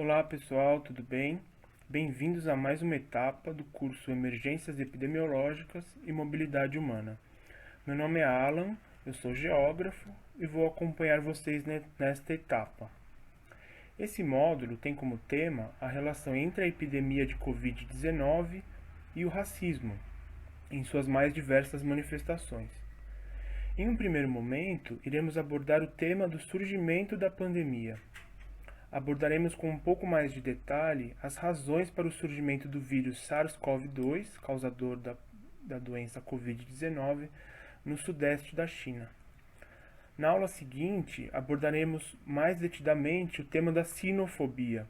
Olá pessoal, tudo bem? Bem-vindos a mais uma etapa do curso Emergências Epidemiológicas e Mobilidade Humana. Meu nome é Alan, eu sou geógrafo e vou acompanhar vocês nesta etapa. Esse módulo tem como tema a relação entre a epidemia de Covid-19 e o racismo, em suas mais diversas manifestações. Em um primeiro momento, iremos abordar o tema do surgimento da pandemia. Abordaremos com um pouco mais de detalhe as razões para o surgimento do vírus SARS-CoV-2, causador da doença Covid-19, no sudeste da China. Na aula seguinte, abordaremos mais detidamente o tema da sinofobia,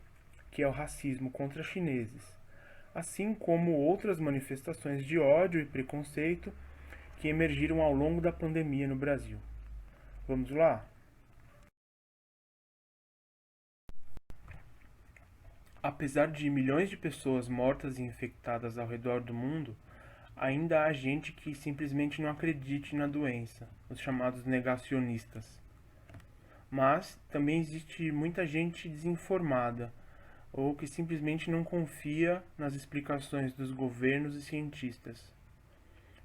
que é o racismo contra chineses, assim como outras manifestações de ódio e preconceito que emergiram ao longo da pandemia no Brasil. Vamos lá? Apesar de milhões de pessoas mortas e infectadas ao redor do mundo, ainda há gente que simplesmente não acredite na doença, os chamados negacionistas. Mas também existe muita gente desinformada, ou que simplesmente não confia nas explicações dos governos e cientistas.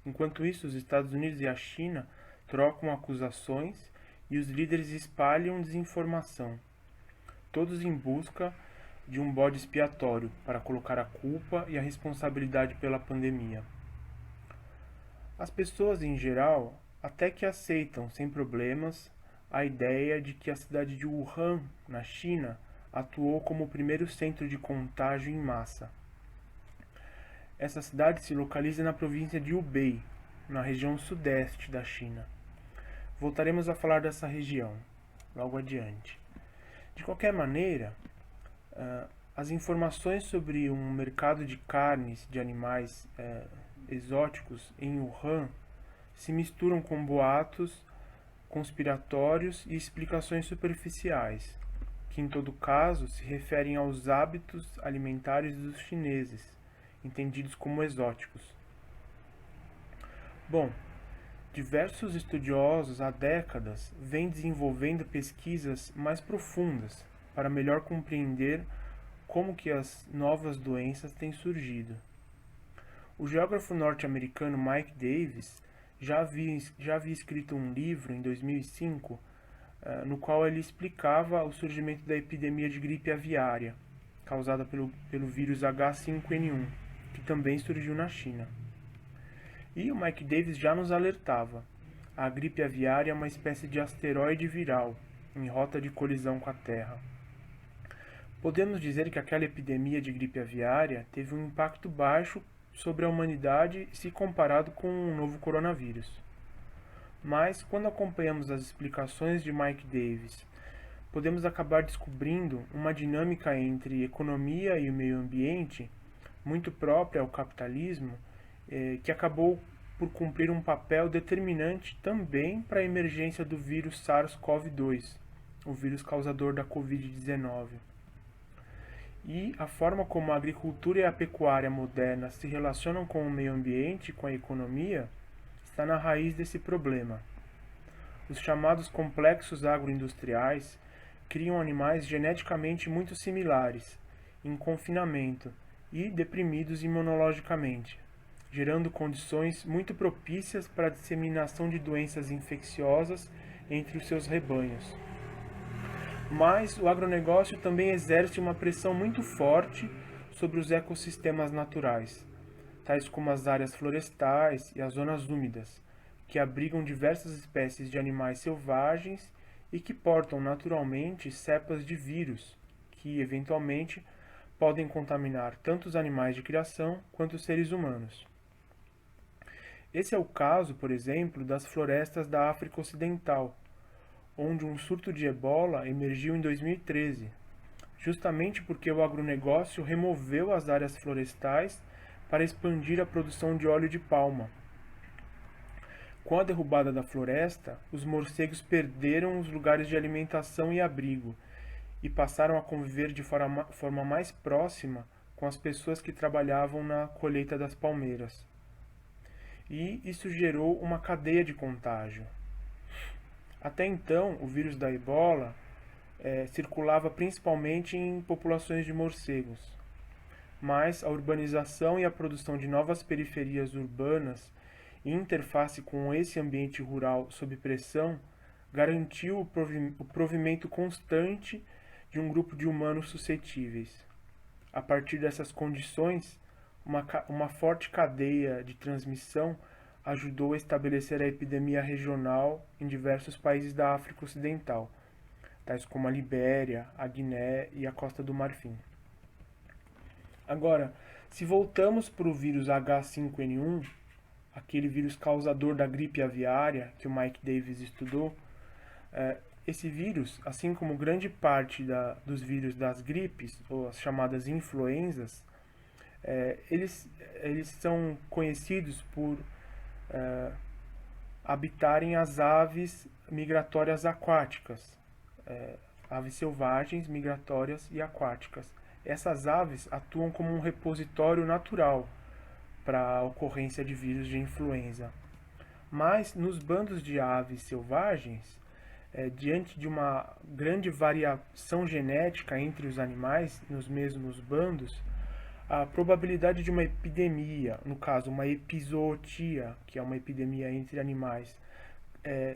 Enquanto isso, os Estados Unidos e a China trocam acusações e os líderes espalham desinformação, todos em busca de um bode expiatório para colocar a culpa e a responsabilidade pela pandemia. As pessoas, em geral, até que aceitam sem problemas a ideia de que a cidade de Wuhan, na China, atuou como o primeiro centro de contágio em massa. Essa cidade se localiza na província de Hubei, na região sudeste da China. Voltaremos a falar dessa região logo adiante. De qualquer maneira, as informações sobre um mercado de carnes de animais exóticos em Wuhan se misturam com boatos conspiratórios e explicações superficiais, que em todo caso se referem aos hábitos alimentares dos chineses, entendidos como exóticos. Bom, diversos estudiosos há décadas vêm desenvolvendo pesquisas mais profundas para melhor compreender como que as novas doenças têm surgido. O geógrafo norte-americano Mike Davis já havia escrito um livro em 2005, no qual ele explicava o surgimento da epidemia de gripe aviária, causada pelo vírus H5N1, que também surgiu na China. E o Mike Davis já nos alertava: a gripe aviária é uma espécie de asteroide viral, em rota de colisão com a Terra. Podemos dizer que aquela epidemia de gripe aviária teve um impacto baixo sobre a humanidade se comparado com o novo coronavírus. Mas, quando acompanhamos as explicações de Mike Davis, podemos acabar descobrindo uma dinâmica entre economia e o meio ambiente muito própria ao capitalismo, que acabou por cumprir um papel determinante também para a emergência do vírus SARS-CoV-2, o vírus causador da Covid-19. E a forma como a agricultura e a pecuária moderna se relacionam com o meio ambiente e com a economia está na raiz desse problema. Os chamados complexos agroindustriais criam animais geneticamente muito similares, em confinamento e deprimidos imunologicamente, gerando condições muito propícias para a disseminação de doenças infecciosas entre os seus rebanhos. Mas o agronegócio também exerce uma pressão muito forte sobre os ecossistemas naturais, tais como as áreas florestais e as zonas úmidas, que abrigam diversas espécies de animais selvagens e que portam naturalmente cepas de vírus, que eventualmente podem contaminar tanto os animais de criação quanto os seres humanos. Esse é o caso, por exemplo, das florestas da África Ocidental, onde um surto de ebola emergiu em 2013, justamente porque o agronegócio removeu as áreas florestais para expandir a produção de óleo de palma. Com a derrubada da floresta, os morcegos perderam os lugares de alimentação e abrigo e passaram a conviver de forma mais próxima com as pessoas que trabalhavam na colheita das palmeiras. E isso gerou uma cadeia de contágio. Até então, o vírus da ebola circulava principalmente em populações de morcegos. Mas a urbanização e a produção de novas periferias urbanas, em interface com esse ambiente rural sob pressão, garantiu o provimento constante de um grupo de humanos suscetíveis. A partir dessas condições, uma forte cadeia de transmissão ajudou a estabelecer a epidemia regional em diversos países da África Ocidental, tais como a Libéria, a Guiné e a Costa do Marfim. Agora, se voltamos para o vírus H5N1, aquele vírus causador da gripe aviária que o Mike Davis estudou, esse vírus, assim como grande parte dos vírus das gripes, ou as chamadas influenzas, eles são conhecidos por habitarem as aves migratórias aquáticas, aves selvagens, migratórias e aquáticas. Essas aves atuam como um repositório natural para a ocorrência de vírus de influenza. Mas nos bandos de aves selvagens, diante de uma grande variação genética entre os animais nos mesmos bandos, a probabilidade de uma epidemia, no caso uma epizootia, que é uma epidemia entre animais,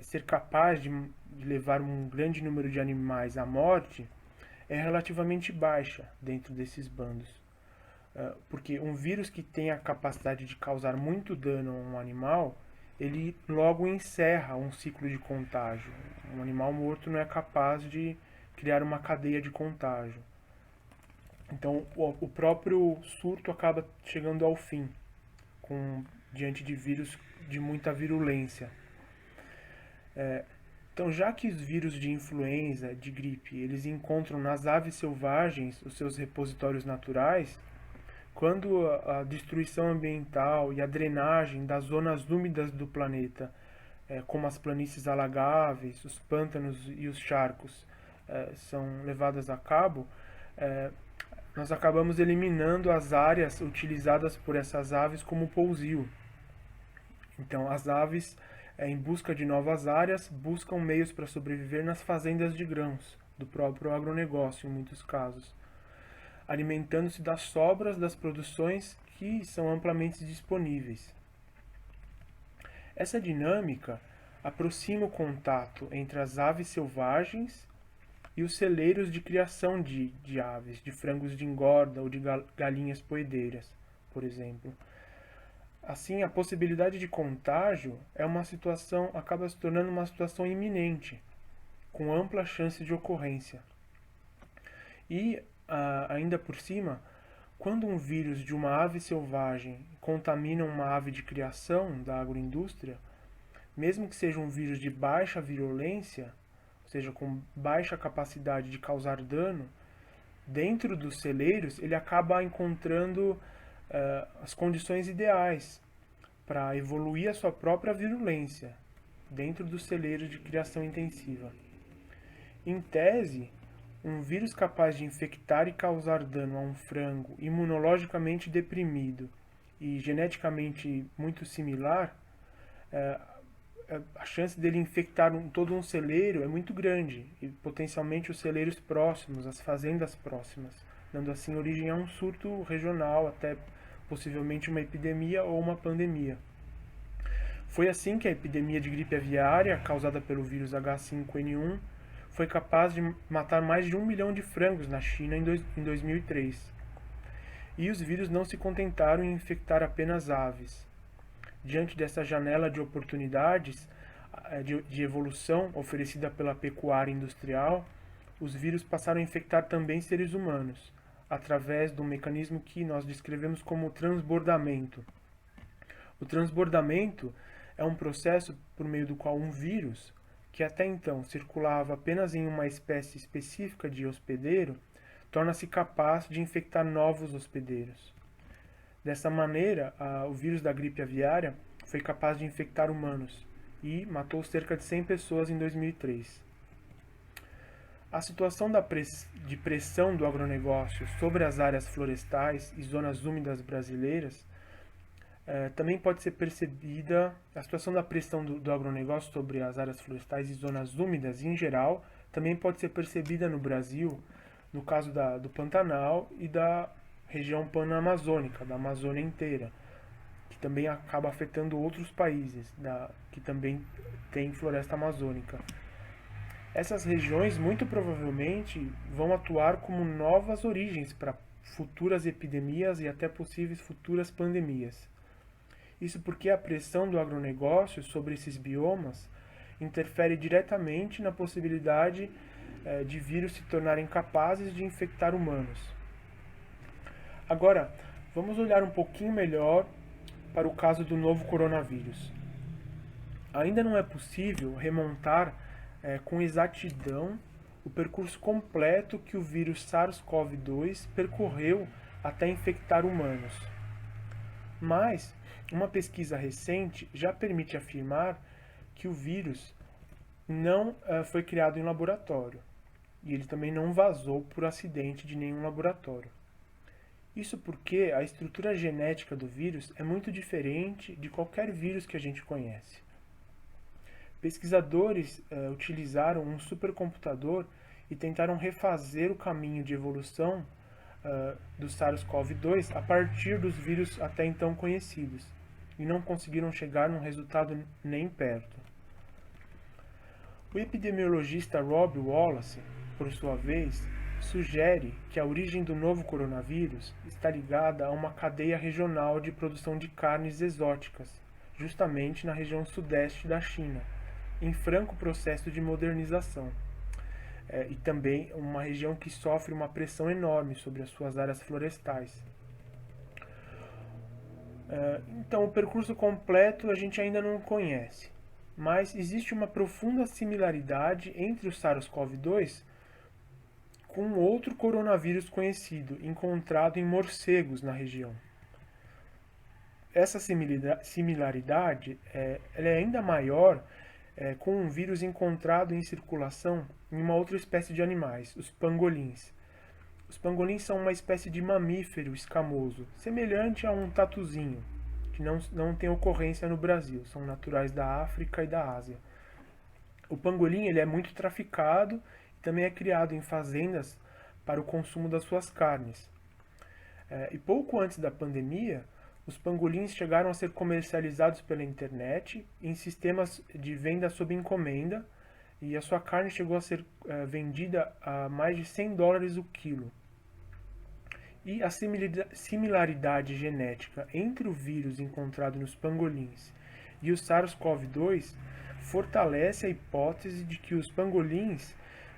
ser capaz de levar um grande número de animais à morte é relativamente baixa dentro desses bandos. Porque um vírus que tem a capacidade de causar muito dano a um animal, ele logo encerra um ciclo de contágio. Um animal morto não é capaz de criar uma cadeia de contágio. Então, o próprio surto acaba chegando ao fim, diante de vírus de muita virulência. Então, já que os vírus de influenza, de gripe, eles encontram nas aves selvagens os seus repositórios naturais, quando a destruição ambiental e a drenagem das zonas úmidas do planeta, como as planícies alagáveis, os pântanos e os charcos, são levadas a cabo, nós acabamos eliminando as áreas utilizadas por essas aves como pousio. Então, as aves, em busca de novas áreas, buscam meios para sobreviver nas fazendas de grãos, do próprio agronegócio, em muitos casos, alimentando-se das sobras das produções que são amplamente disponíveis. Essa dinâmica aproxima o contato entre as aves selvagens e os celeiros de criação de aves, de frangos de engorda ou de galinhas poedeiras, por exemplo. Assim, a possibilidade de contágio acaba se tornando uma situação iminente, com ampla chance de ocorrência. E, ainda por cima, quando um vírus de uma ave selvagem contamina uma ave de criação da agroindústria, mesmo que seja um vírus de baixa virulência, ou seja, com baixa capacidade de causar dano, dentro dos celeiros ele acaba encontrando as condições ideais para evoluir a sua própria virulência dentro dos celeiros de criação intensiva. Em tese, um vírus capaz de infectar e causar dano a um frango imunologicamente deprimido e geneticamente muito similar, a chance dele infectar todo um celeiro é muito grande, e potencialmente os celeiros próximos, as fazendas próximas, dando assim origem a um surto regional, até possivelmente uma epidemia ou uma pandemia. Foi assim que a epidemia de gripe aviária, causada pelo vírus H5N1, foi capaz de matar mais de 1 milhão de frangos na China em 2003. E os vírus não se contentaram em infectar apenas aves. Diante dessa janela de oportunidades de evolução oferecida pela pecuária industrial, os vírus passaram a infectar também seres humanos, através de um mecanismo que nós descrevemos como transbordamento. O transbordamento é um processo por meio do qual um vírus, que até então circulava apenas em uma espécie específica de hospedeiro, torna-se capaz de infectar novos hospedeiros. Dessa maneira, o vírus da gripe aviária foi capaz de infectar humanos e matou cerca de 100 pessoas em 2003. A situação de pressão do agronegócio sobre as áreas florestais e zonas úmidas brasileiras também pode ser percebida. A situação da pressão do agronegócio sobre as áreas florestais e zonas úmidas, em geral, também pode ser percebida no Brasil, no caso do Pantanal e da região panamazônica, da Amazônia inteira, que também acaba afetando outros países que também têm floresta amazônica. Essas regiões muito provavelmente vão atuar como novas origens para futuras epidemias e até possíveis futuras pandemias. Isso porque a pressão do agronegócio sobre esses biomas interfere diretamente na possibilidade de vírus se tornarem capazes de infectar humanos. Agora, vamos olhar um pouquinho melhor para o caso do novo coronavírus. Ainda não é possível remontar com exatidão o percurso completo que o vírus SARS-CoV-2 percorreu até infectar humanos. Mas uma pesquisa recente já permite afirmar que o vírus não foi criado em laboratório e ele também não vazou por acidente de nenhum laboratório. Isso porque a estrutura genética do vírus é muito diferente de qualquer vírus que a gente conhece. Pesquisadores utilizaram um supercomputador e tentaram refazer o caminho de evolução do SARS-CoV-2 a partir dos vírus até então conhecidos, e não conseguiram chegar num resultado nem perto. O epidemiologista Rob Wallace, por sua vez, sugere que a origem do novo coronavírus está ligada a uma cadeia regional de produção de carnes exóticas, justamente na região sudeste da China, em franco processo de modernização. E também uma região que sofre uma pressão enorme sobre as suas áreas florestais. Então, o percurso completo a gente ainda não conhece, mas existe uma profunda similaridade entre o SARS-CoV-2 com outro coronavírus conhecido, encontrado em morcegos na região. Essa similaridade ela é ainda maior com um vírus encontrado em circulação em uma outra espécie de animais, os pangolins. Os pangolins são uma espécie de mamífero escamoso, semelhante a um tatuzinho, que não tem ocorrência no Brasil, são naturais da África e da Ásia. O pangolim ele é muito traficado e também é criado em fazendas para o consumo das suas carnes. E pouco antes da pandemia, os pangolins chegaram a ser comercializados pela internet em sistemas de venda sob encomenda, e a sua carne chegou a ser vendida a mais de $100 o quilo. E a similaridade genética entre o vírus encontrado nos pangolins e o SARS-CoV-2 fortalece a hipótese de que os pangolins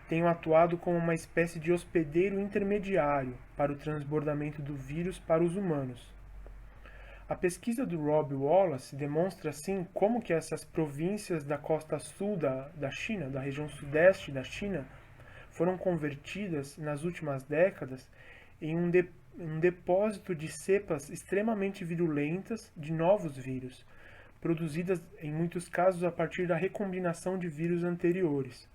tenham atuado como uma espécie de hospedeiro intermediário para o transbordamento do vírus para os humanos. A pesquisa do Rob Wallace demonstra, assim, como que essas províncias da costa sul da China, da região sudeste da China, foram convertidas, nas últimas décadas, em um depósito de cepas extremamente virulentas de novos vírus, produzidas, em muitos casos, a partir da recombinação de vírus anteriores.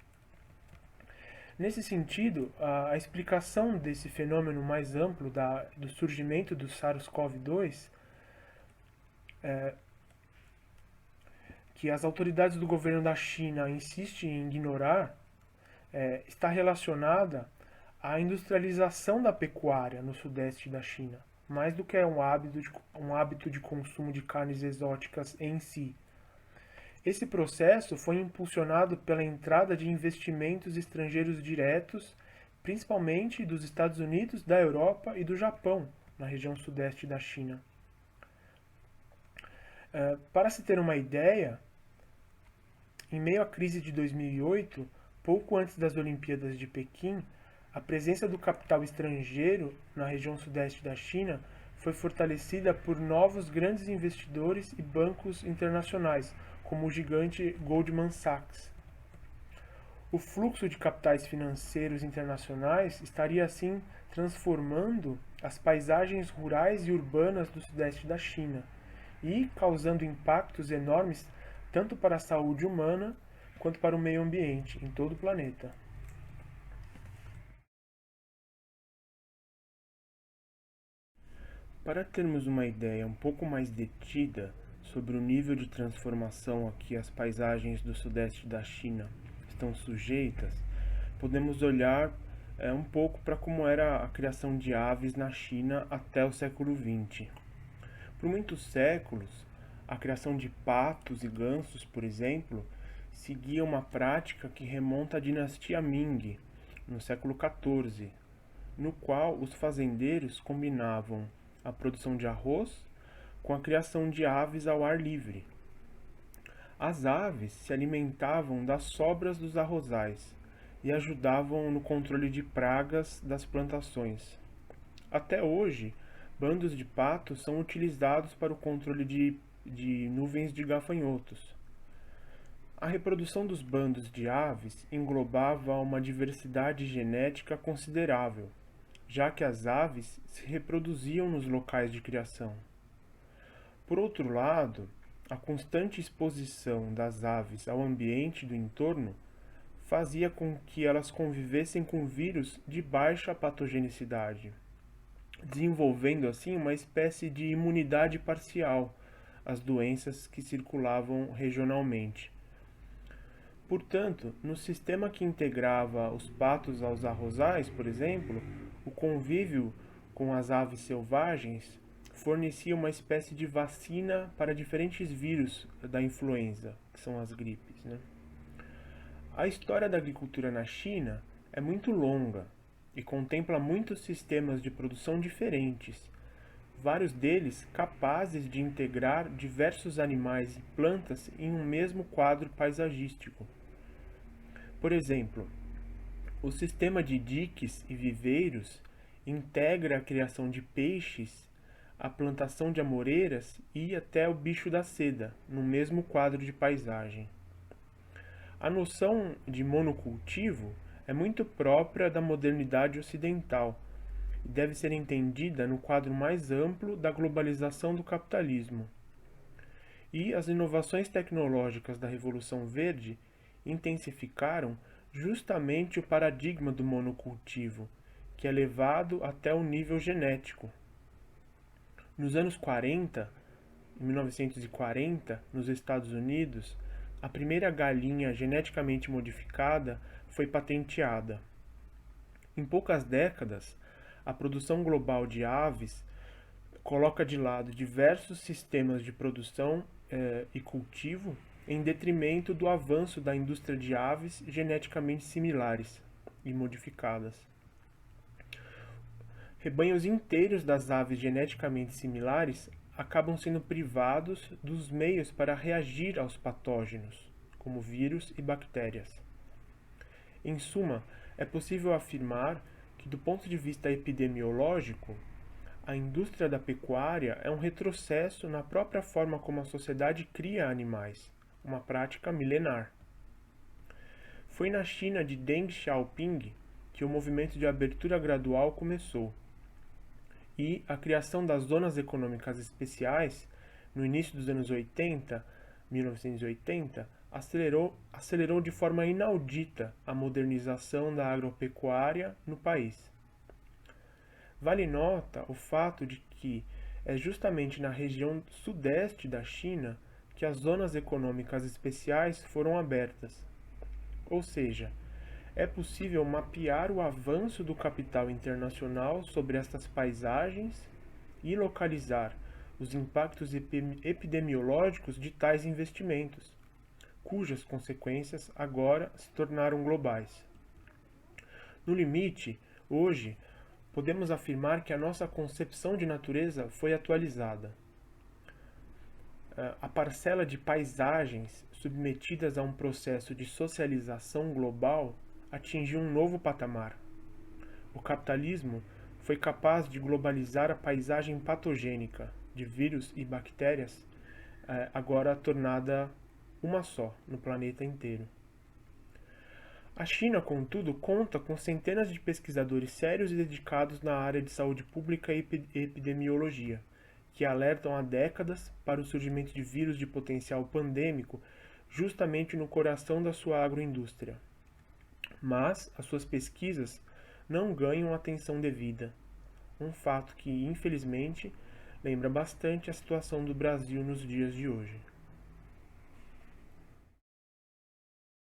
Nesse sentido, a explicação desse fenômeno mais amplo do surgimento do SARS-CoV-2 que as autoridades do governo da China insistem em ignorar, está relacionada à industrialização da pecuária no sudeste da China, mais do que um hábito de consumo de carnes exóticas em si. Esse processo foi impulsionado pela entrada de investimentos estrangeiros diretos, principalmente dos Estados Unidos, da Europa e do Japão, na região sudeste da China. Para se ter uma ideia, em meio à crise de 2008, pouco antes das Olimpíadas de Pequim, a presença do capital estrangeiro na região sudeste da China foi fortalecida por novos grandes investidores e bancos internacionais, como o gigante Goldman Sachs. O fluxo de capitais financeiros internacionais estaria assim transformando as paisagens rurais e urbanas do sudeste da China e causando impactos enormes tanto para a saúde humana quanto para o meio ambiente em todo o planeta. Para termos uma ideia um pouco mais detida sobre o nível de transformação a que as paisagens do sudeste da China estão sujeitas, podemos olhar um pouco para como era a criação de aves na China até o século XX. Por muitos séculos, a criação de patos e gansos, por exemplo, seguia uma prática que remonta à dinastia Ming, no século XIV, no qual os fazendeiros combinavam a produção de arroz com a criação de aves ao ar livre. As aves se alimentavam das sobras dos arrozais e ajudavam no controle de pragas das plantações. Até hoje, bandos de patos são utilizados para o controle de nuvens de gafanhotos. A reprodução dos bandos de aves englobava uma diversidade genética considerável, já que as aves se reproduziam nos locais de criação. Por outro lado, a constante exposição das aves ao ambiente do entorno fazia com que elas convivessem com vírus de baixa patogenicidade, desenvolvendo assim uma espécie de imunidade parcial às doenças que circulavam regionalmente. Portanto, no sistema que integrava os patos aos arrozais, por exemplo, o convívio com as aves selvagens fornecia uma espécie de vacina para diferentes vírus da influenza, que são as gripes, né? A história da agricultura na China é muito longa e contempla muitos sistemas de produção diferentes, vários deles capazes de integrar diversos animais e plantas em um mesmo quadro paisagístico. Por exemplo, o sistema de diques e viveiros integra a criação de peixes, a plantação de amoreiras e até o bicho da seda, no mesmo quadro de paisagem. A noção de monocultivo é muito própria da modernidade ocidental e deve ser entendida no quadro mais amplo da globalização do capitalismo. E as inovações tecnológicas da Revolução Verde intensificaram justamente o paradigma do monocultivo, que é levado até o nível genético. Nos anos 40, em 1940, nos Estados Unidos, a primeira galinha geneticamente modificada foi patenteada. Em poucas décadas, a produção global de aves coloca de lado diversos sistemas de produção e cultivo em detrimento do avanço da indústria de aves geneticamente similares e modificadas. Rebanhos inteiros das aves geneticamente similares acabam sendo privados dos meios para reagir aos patógenos, como vírus e bactérias. Em suma, é possível afirmar que, do ponto de vista epidemiológico, a indústria da pecuária é um retrocesso na própria forma como a sociedade cria animais, uma prática milenar. Foi na China de Deng Xiaoping que o movimento de abertura gradual começou, e a criação das zonas econômicas especiais, no início dos anos 80, 1980, acelerou de forma inaudita a modernização da agropecuária no país. Vale nota o fato de que é justamente na região sudeste da China que as zonas econômicas especiais foram abertas. Ou seja, é possível mapear o avanço do capital internacional sobre estas paisagens e localizar os impactos epidemiológicos de tais investimentos, cujas consequências agora se tornaram globais. No limite, hoje, podemos afirmar que a nossa concepção de natureza foi atualizada. A parcela de paisagens submetidas a um processo de socialização global atingiu um novo patamar. O capitalismo foi capaz de globalizar a paisagem patogênica de vírus e bactérias, agora tornada uma só no planeta inteiro. A China, contudo, conta com centenas de pesquisadores sérios e dedicados na área de saúde pública e epidemiologia, que alertam há décadas para o surgimento de vírus de potencial pandêmico justamente no coração da sua agroindústria. Mas as suas pesquisas não ganham a atenção devida, um fato que, infelizmente, lembra bastante a situação do Brasil nos dias de hoje.